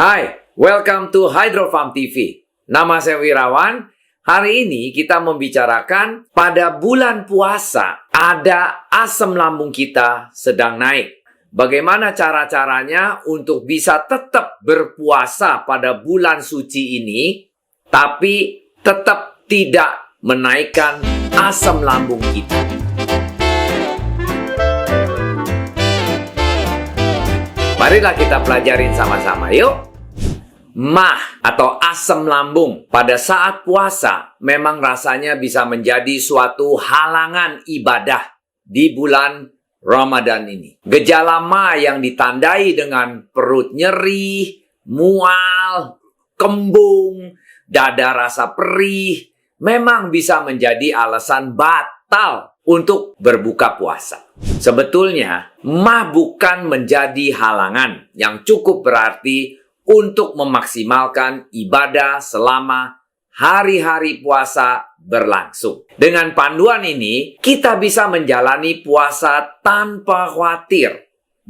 Hai, welcome to Hydro Farm TV. Nama saya Wirawan. Hari ini kita membicarakan pada bulan puasa ada asam lambung kita sedang naik. Bagaimana cara-caranya untuk bisa tetap berpuasa pada bulan suci ini, tapi tetap tidak menaikkan asam lambung kita. Marilah kita pelajarin sama-sama, yuk. Mah atau asam lambung pada saat puasa memang rasanya bisa menjadi suatu halangan ibadah di bulan Ramadan ini. Gejala mah yang ditandai dengan perut nyeri, mual, kembung, dada rasa perih, memang bisa menjadi alasan batal untuk berbuka puasa. Sebetulnya, mah bukan menjadi halangan yang cukup berarti untuk memaksimalkan ibadah selama hari-hari puasa berlangsung. Dengan panduan ini, kita bisa menjalani puasa tanpa khawatir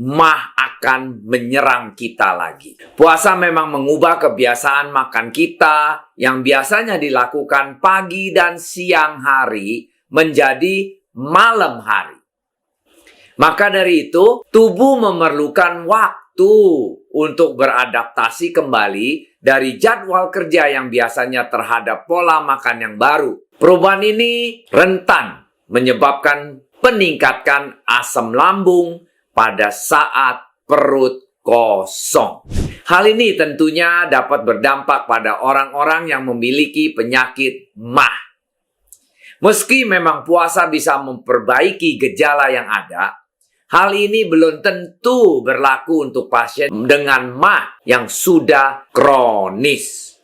mah akan menyerang kita lagi. Puasa memang mengubah kebiasaan makan kita yang biasanya dilakukan pagi dan siang hari menjadi malam hari. Maka dari itu, tubuh memerlukan waktu untuk beradaptasi kembali dari jadwal kerja yang biasanya terhadap pola makan yang baru. Perubahan ini rentan menyebabkan peningkatan asam lambung pada saat perut kosong. Hal ini tentunya dapat berdampak pada orang-orang yang memiliki penyakit mah. Meski memang puasa bisa memperbaiki gejala yang ada, hal ini belum tentu berlaku untuk pasien dengan mah yang sudah kronis.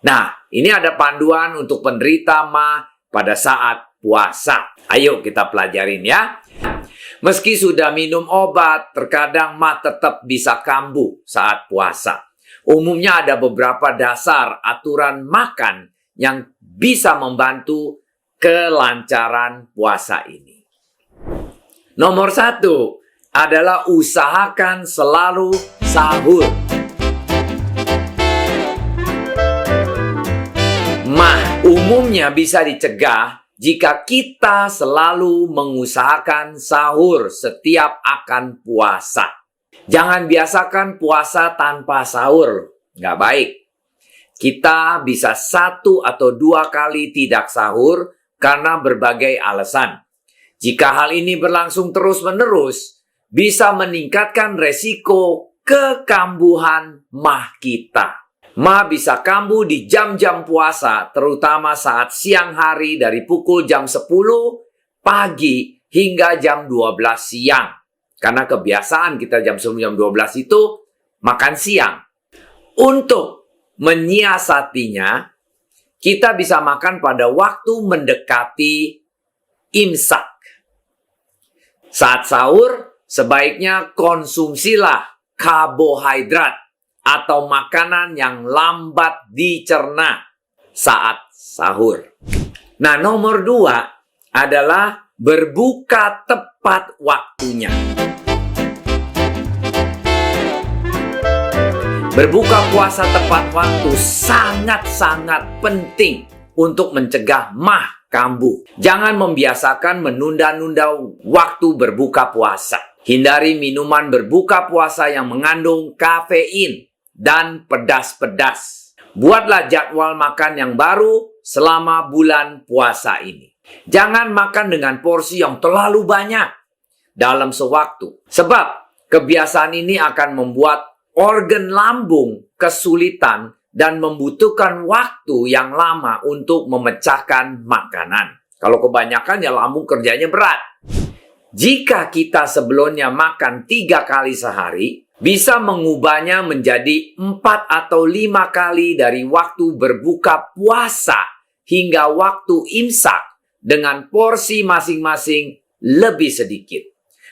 Nah, ini ada panduan untuk penderita mah pada saat puasa. Ayo kita pelajarin ya. Meski sudah minum obat, terkadang mah tetap bisa kambuh saat puasa. Umumnya ada beberapa dasar aturan makan yang bisa membantu kelancaran puasa ini. Nomor 1 adalah usahakan selalu sahur. Mah umumnya bisa dicegah jika kita selalu mengusahakan sahur setiap akan puasa. Jangan biasakan puasa tanpa sahur, nggak baik. Kita bisa 1 atau 2 kali tidak sahur karena berbagai alasan. Jika hal ini berlangsung terus-menerus, bisa meningkatkan resiko kekambuhan mah kita. Mah bisa kambuh di jam-jam puasa, terutama saat siang hari dari pukul jam 10 pagi hingga jam 12 siang. Karena kebiasaan kita jam 10, jam 12 itu makan siang. Untuk menyiasatinya, kita bisa makan pada waktu mendekati imsak. Saat sahur, sebaiknya konsumsilah karbohidrat atau makanan yang lambat dicerna saat sahur. Nah, nomor 2 adalah berbuka tepat waktunya. Berbuka puasa tepat waktu sangat-sangat penting untuk mencegah mah kambuh. Jangan membiasakan menunda-nunda waktu berbuka puasa. Hindari minuman berbuka puasa yang mengandung kafein dan pedas-pedas. Buatlah jadwal makan yang baru selama bulan puasa ini. Jangan makan dengan porsi yang terlalu banyak dalam sewaktu. Sebab kebiasaan ini akan membuat organ lambung kesulitan dan membutuhkan waktu yang lama untuk memecahkan makanan. Kalau kebanyakan ya lambung kerjanya berat. Jika kita sebelumnya makan 3 kali sehari, bisa mengubahnya menjadi 4 atau 5 kali dari waktu berbuka puasa hingga waktu imsak dengan porsi masing-masing lebih sedikit.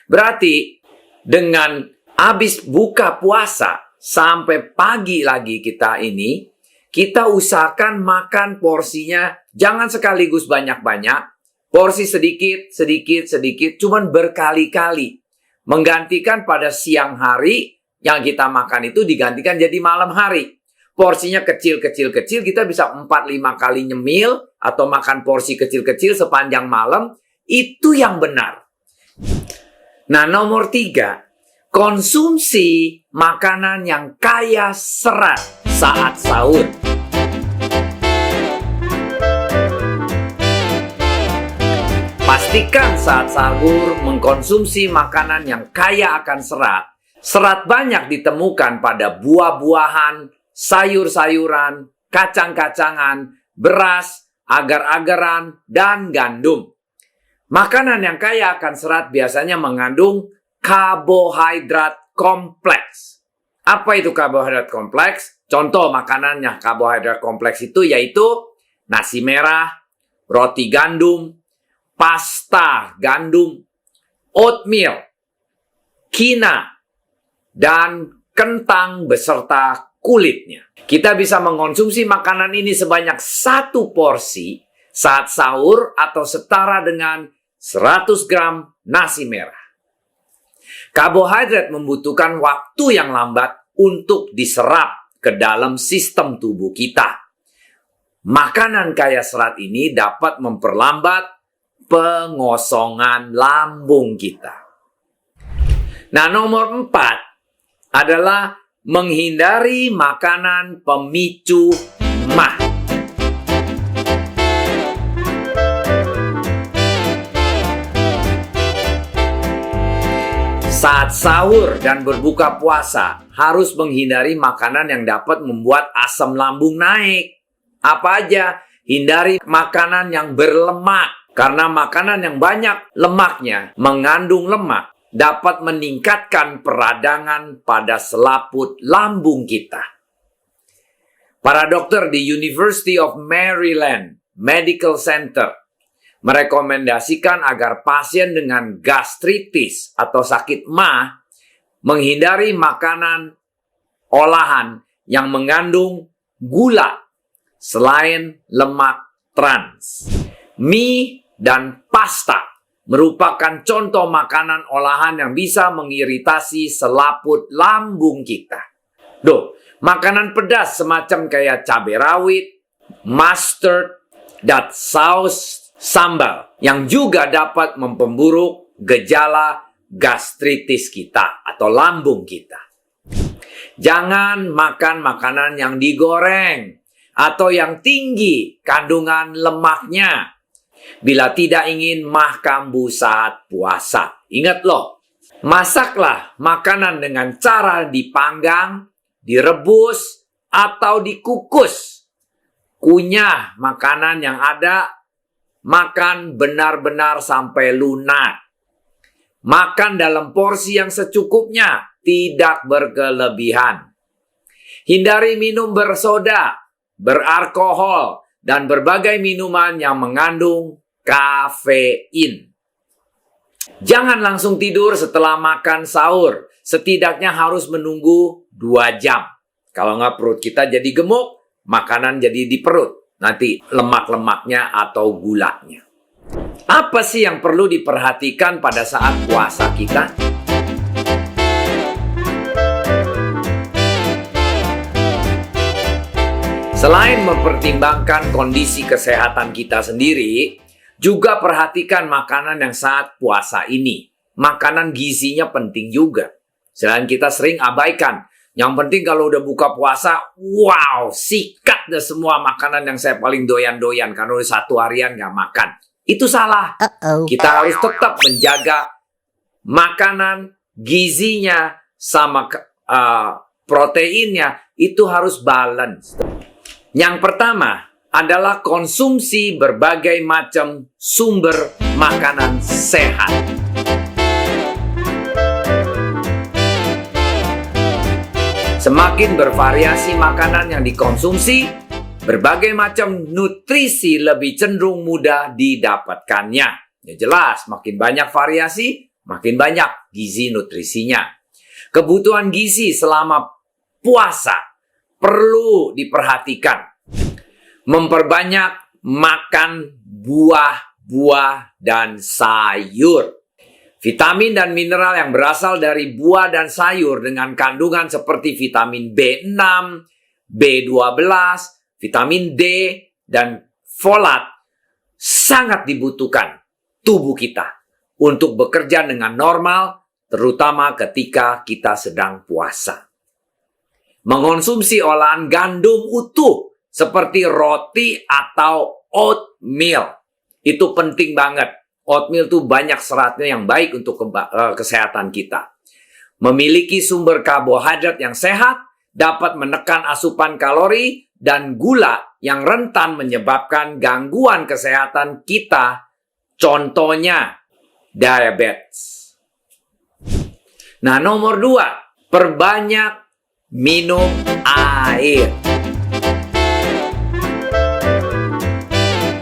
Berarti dengan habis buka puasa sampai pagi lagi kita usahakan makan porsinya jangan sekaligus banyak-banyak. Porsi sedikit, cuman berkali-kali. Menggantikan pada siang hari yang kita makan itu digantikan jadi malam hari. Porsinya kecil-kecil, kita bisa 4-5 kali nyemil atau makan porsi kecil-kecil sepanjang malam. Itu yang benar. Nah, nomor 3, konsumsi makanan yang kaya serat saat sahur. Pastikan saat sahur mengkonsumsi makanan yang kaya akan serat. Serat banyak ditemukan pada buah-buahan, sayur-sayuran, kacang-kacangan, beras, agar-agaran, dan gandum. Makanan yang kaya akan serat biasanya mengandung karbohidrat kompleks. Apa itu karbohidrat kompleks? Contoh makanan yang karbohidrat kompleks itu yaitu nasi merah, roti gandum, pasta gandum, oatmeal, quinoa, dan kentang beserta kulitnya. Kita bisa mengkonsumsi makanan ini sebanyak 1 porsi saat sahur atau setara dengan 100 gram nasi merah. Karbohidrat membutuhkan waktu yang lambat untuk diserap ke dalam sistem tubuh kita. Makanan kaya serat ini dapat memperlambat pengosongan lambung kita. Nah, nomor 4 adalah menghindari makanan pemicu mah. Saat sahur dan berbuka puasa, harus menghindari makanan yang dapat membuat asam lambung naik. Apa aja? Hindari makanan yang berlemak. Karena makanan yang banyak lemaknya, mengandung lemak, dapat meningkatkan peradangan pada selaput lambung kita. Para dokter di University of Maryland Medical Center merekomendasikan agar pasien dengan gastritis atau sakit MAH menghindari makanan olahan yang mengandung gula selain lemak trans. Mie dan pasta merupakan contoh makanan olahan yang bisa mengiritasi selaput lambung kita. Makanan pedas semacam kayak cabai rawit, mustard, dan saus sambal yang juga dapat memperburuk gejala gastritis kita atau lambung kita. Jangan makan makanan yang digoreng atau yang tinggi kandungan lemaknya bila tidak ingin mah kambuh saat puasa. Ingat loh, masaklah makanan dengan cara dipanggang, direbus, atau dikukus. Kunyah makanan yang ada, makan benar-benar sampai lunak. Makan dalam porsi yang secukupnya, tidak berkelebihan. Hindari minum bersoda, beralkohol, dan berbagai minuman yang mengandung kafein. Jangan langsung tidur setelah makan sahur. Setidaknya harus menunggu 2 jam. Kalau nggak perut kita jadi gemuk, makanan jadi di perut. Nanti lemak-lemaknya atau gulanya. Apa sih yang perlu diperhatikan pada saat puasa kita? Selain mempertimbangkan kondisi kesehatan kita sendiri, juga perhatikan makanan yang saat puasa ini. Makanan gizinya penting juga. Selain kita sering abaikan. Yang penting kalau udah buka puasa, wow, sikat deh semua makanan yang saya paling doyan-doyan. Karena udah 1 harian nggak makan. Itu salah. Kita harus tetap menjaga makanan, gizinya, sama proteinnya. Itu harus balance. Yang pertama adalah konsumsi berbagai macam sumber makanan sehat. Semakin bervariasi makanan yang dikonsumsi, berbagai macam nutrisi lebih cenderung mudah didapatkannya. Ya jelas, makin banyak variasi, makin banyak gizi nutrisinya. Kebutuhan gizi selama puasa perlu diperhatikan. Memperbanyak makan buah-buah dan sayur. Vitamin dan mineral yang berasal dari buah dan sayur dengan kandungan seperti vitamin B6, B12, vitamin D, dan folat sangat dibutuhkan tubuh kita untuk bekerja dengan normal, terutama ketika kita sedang puasa. Mengonsumsi olahan gandum utuh seperti roti atau oatmeal itu penting banget. Oatmeal itu banyak seratnya yang baik untuk kesehatan kita. Memiliki sumber karbohidrat yang sehat, dapat menekan asupan kalori dan gula yang rentan menyebabkan gangguan kesehatan kita, contohnya diabetes. Nah, nomor 2, perbanyak minum air.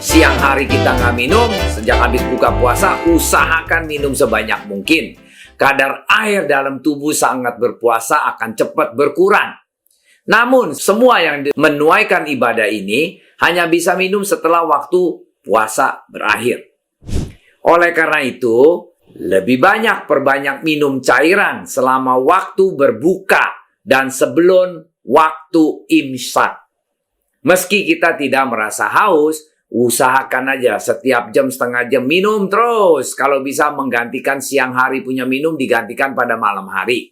Siang hari kita nggak minum, sejak habis buka puasa, usahakan minum sebanyak mungkin. Kadar air dalam tubuh sangat berpuasa akan cepat berkurang. Namun, semua yang menuaikan ibadah ini hanya bisa minum setelah waktu puasa berakhir. Oleh karena itu, lebih banyak perbanyak minum cairan selama waktu berbuka dan sebelum waktu imsak. Meski kita tidak merasa haus, usahakan aja setiap jam setengah jam minum terus. Kalau bisa menggantikan siang hari punya minum, digantikan pada malam hari.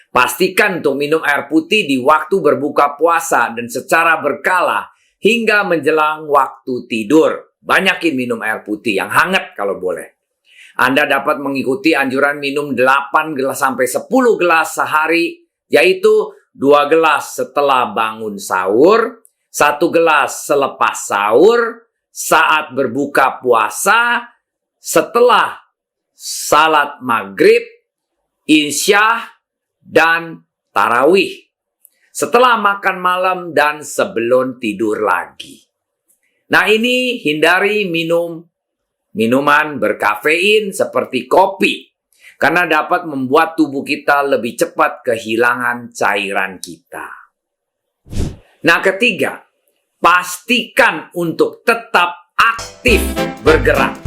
Pastikan untuk minum air putih di waktu berbuka puasa dan secara berkala hingga menjelang waktu tidur. Banyakin minum air putih yang hangat kalau boleh. Anda dapat mengikuti anjuran minum 8 gelas sampai 10 gelas sehari, yaitu 2 gelas setelah bangun sahur, 1 gelas selepas sahur, saat berbuka puasa, setelah salat maghrib, isya, dan tarawih, setelah makan malam, dan sebelum tidur lagi. Nah, ini hindari minuman berkafein seperti kopi, karena dapat membuat tubuh kita lebih cepat kehilangan cairan kita. Nah, ketiga, pastikan untuk tetap aktif bergerak.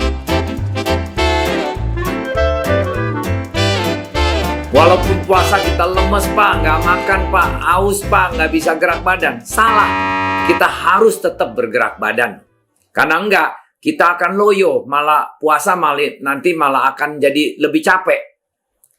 Walaupun puasa kita lemes, Pak, nggak makan, Pak, haus, Pak, nggak bisa gerak badan. Salah, kita harus tetap bergerak badan. Karena enggak, kita akan loyo, malah puasa nanti malah akan jadi lebih capek.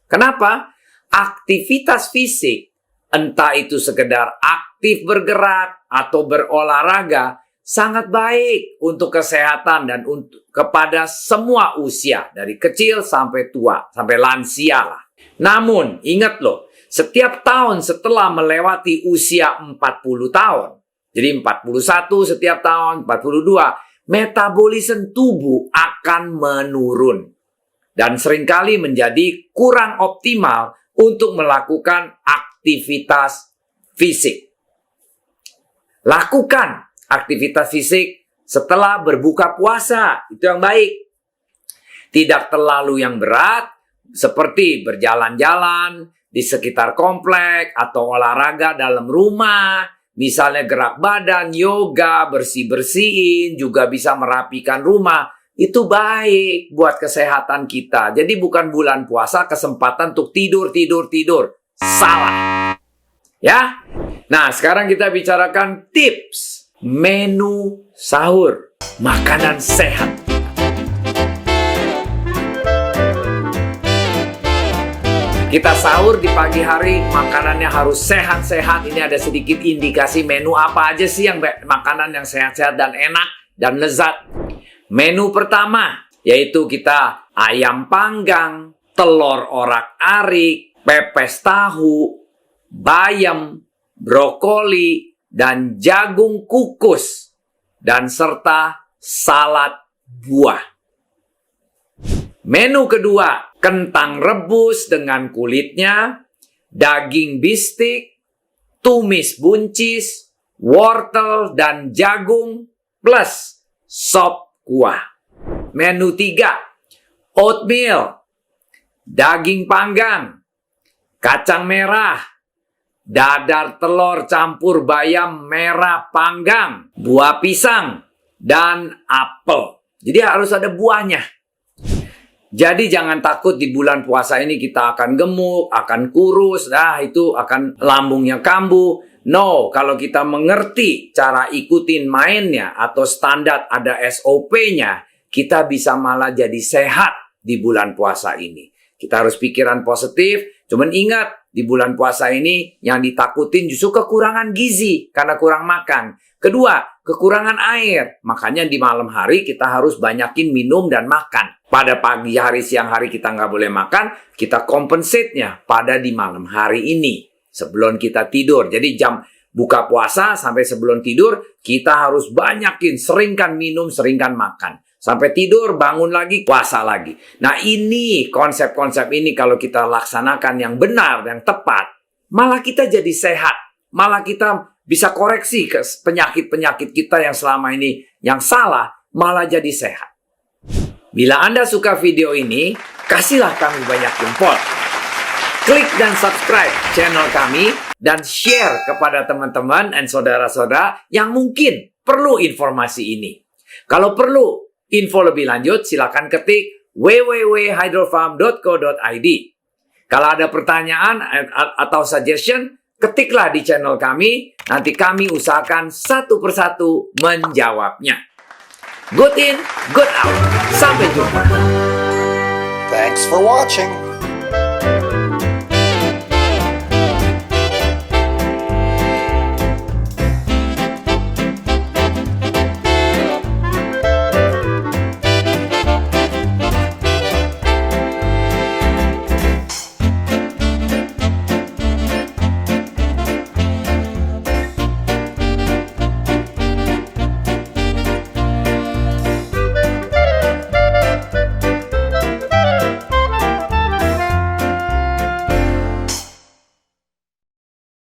Kenapa? Aktivitas fisik, entah itu sekedar aktif bergerak atau berolahraga, sangat baik untuk kesehatan dan kepada semua usia, dari kecil sampai tua, sampai lansia lah. Namun, ingat loh, setiap tahun setelah melewati usia 40 tahun, jadi 41 setiap tahun, 42, metabolisme tubuh akan menurun. Dan seringkali menjadi kurang optimal untuk melakukan aktivitas fisik. Lakukan aktivitas fisik setelah berbuka puasa, itu yang baik. Tidak terlalu yang berat, seperti berjalan-jalan di sekitar komplek atau olahraga dalam rumah, misalnya gerak badan, yoga, bersih-bersihin, juga bisa merapikan rumah. Itu baik buat kesehatan kita. Jadi bukan bulan puasa kesempatan untuk tidur. Salah. Ya. Nah, sekarang kita bicarakan tips menu sahur, makanan sehat. Kita sahur di pagi hari, makanannya harus sehat-sehat. Ini ada sedikit indikasi menu apa aja sih yang makanan yang sehat-sehat dan enak dan lezat. Menu pertama, yaitu kita ayam panggang, telur orak-arik, pepes tahu, bayam, brokoli, dan jagung kukus, dan serta salad buah. Menu kedua, kentang rebus dengan kulitnya, daging bistik, tumis buncis, wortel, dan jagung, plus sop kuah. Menu 3, oatmeal, daging panggang, kacang merah, dadar telur campur bayam merah panggang, buah pisang, dan apel. Jadi harus ada buahnya. Jadi jangan takut di bulan puasa ini kita akan gemuk, akan kurus, itu akan lambungnya kambuh. No, kalau kita mengerti cara ikutin mainnya atau standar ada SOP-nya, kita bisa malah jadi sehat di bulan puasa ini. Kita harus pikiran positif, cuman ingat di bulan puasa ini yang ditakutin justru kekurangan gizi karena kurang makan. Kedua, kekurangan air. Makanya di malam hari kita harus banyakin minum dan makan. Pada pagi hari, siang hari kita nggak boleh makan, kita compensate-nya pada di malam hari ini. Sebelum kita tidur. Jadi jam buka puasa sampai sebelum tidur, kita harus banyakin, seringkan minum, seringkan makan. Sampai tidur, bangun lagi, puasa lagi. Nah ini, konsep-konsep ini kalau kita laksanakan yang benar, yang tepat, malah kita jadi sehat. Malah kita bisa koreksi ke penyakit-penyakit kita yang selama ini yang salah, malah jadi sehat. Bila Anda suka video ini, kasihlah kami banyak jempol. Klik dan subscribe channel kami dan share kepada teman-teman dan saudara-saudara yang mungkin perlu informasi ini. Kalau perlu info lebih lanjut, silakan ketik www.hydrofarm.co.id. Kalau ada pertanyaan atau suggestion, ketiklah di channel kami. Nanti kami usahakan satu persatu menjawabnya. Good in, good out. Sampai jumpa. Thanks for watching.